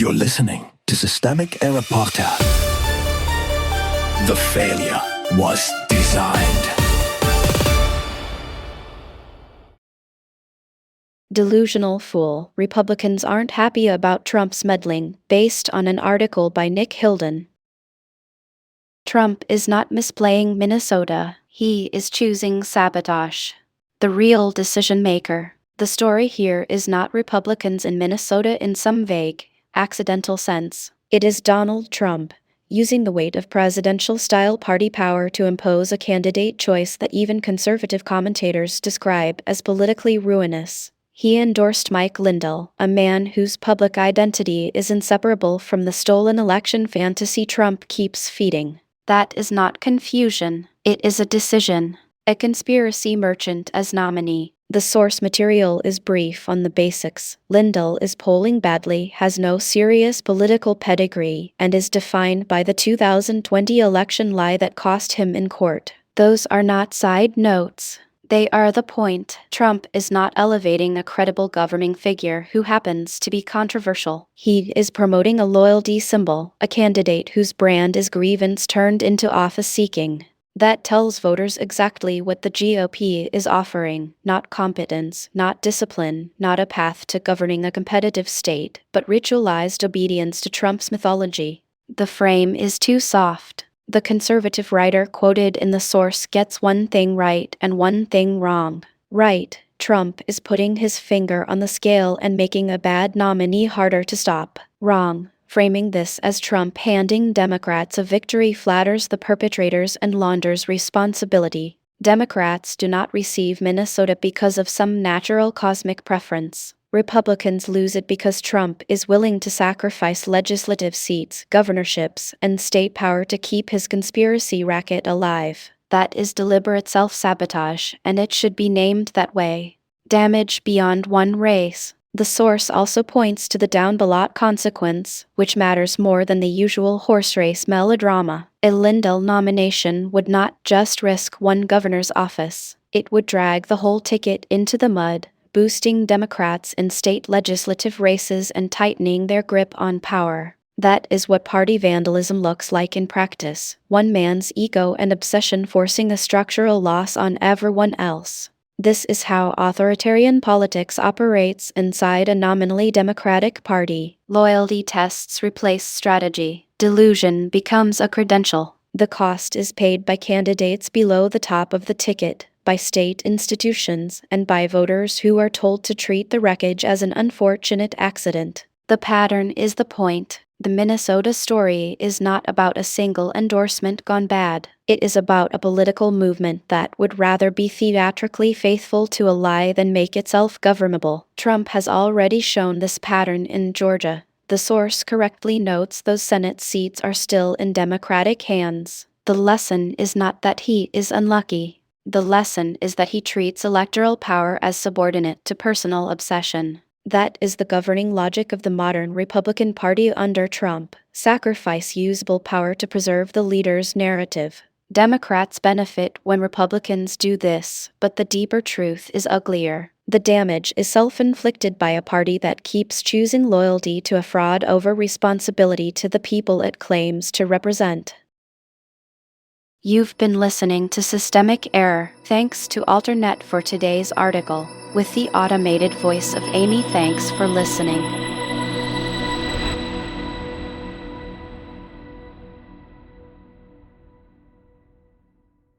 You're listening to Systemic Error Podcast. The failure was designed. Delusional fool. Republicans aren't happy about Trump's meddling, based on an article by Nick Hilden. Trump is not misplaying Minnesota, he is choosing sabotage. The real decision maker. The story here is not Republicans in Minnesota in some vague, accidental sense. It is Donald Trump, using the weight of presidential-style party power to impose a candidate choice that even conservative commentators describe as politically ruinous. He endorsed Mike Lindell, a man whose public identity is inseparable from the stolen election fantasy Trump keeps feeding. That is not confusion, it is a decision. A conspiracy merchant as nominee. The source material is brief on the basics. Lindell is polling badly, has no serious political pedigree, and is defined by the 2020 election lie that cost him in court. Those are not side notes. They are the point. Trump is not elevating a credible governing figure who happens to be controversial. He is promoting a loyalty symbol, a candidate whose brand is grievance turned into office-seeking. That tells voters exactly what the GOP is offering, not competence, not discipline, not a path to governing a competitive state, but ritualized obedience to Trump's mythology. The frame is too soft. The conservative writer quoted in the source gets one thing right and one thing wrong. Right, Trump is putting his finger on the scale and making a bad nominee harder to stop. Wrong. Framing this as Trump handing Democrats a victory flatters the perpetrators and launders responsibility. Democrats do not receive Minnesota because of some natural cosmic preference. Republicans lose it because Trump is willing to sacrifice legislative seats, governorships, and state power to keep his conspiracy racket alive. That is deliberate self-sabotage, and it should be named that way. Damage beyond one race. The source also points to the down-ballot consequence, which matters more than the usual horse race melodrama. A Lindell nomination would not just risk one governor's office, it would drag the whole ticket into the mud, boosting Democrats in state legislative races and tightening their grip on power. That is what party vandalism looks like in practice, one man's ego and obsession forcing a structural loss on everyone else. This is how authoritarian politics operates inside a nominally Democratic party. Loyalty tests replace strategy. Delusion becomes a credential. The cost is paid by candidates below the top of the ticket, by state institutions, and by voters who are told to treat the wreckage as an unfortunate accident. The pattern is the point. The Minnesota story is not about a single endorsement gone bad. It is about a political movement that would rather be theatrically faithful to a lie than make itself governable. Trump has already shown this pattern in Georgia. The source correctly notes those Senate seats are still in Democratic hands. The lesson is not that he is unlucky. The lesson is that he treats electoral power as subordinate to personal obsession. That is the governing logic of the modern Republican Party under Trump. Sacrifice usable power to preserve the leader's narrative. Democrats benefit when Republicans do this, but the deeper truth is uglier. The damage is self-inflicted by a party that keeps choosing loyalty to a fraud over responsibility to the people it claims to represent. You've been listening to Systemic Error. Thanks to Alternet for today's article, with the automated voice of Amy. Thanks for listening.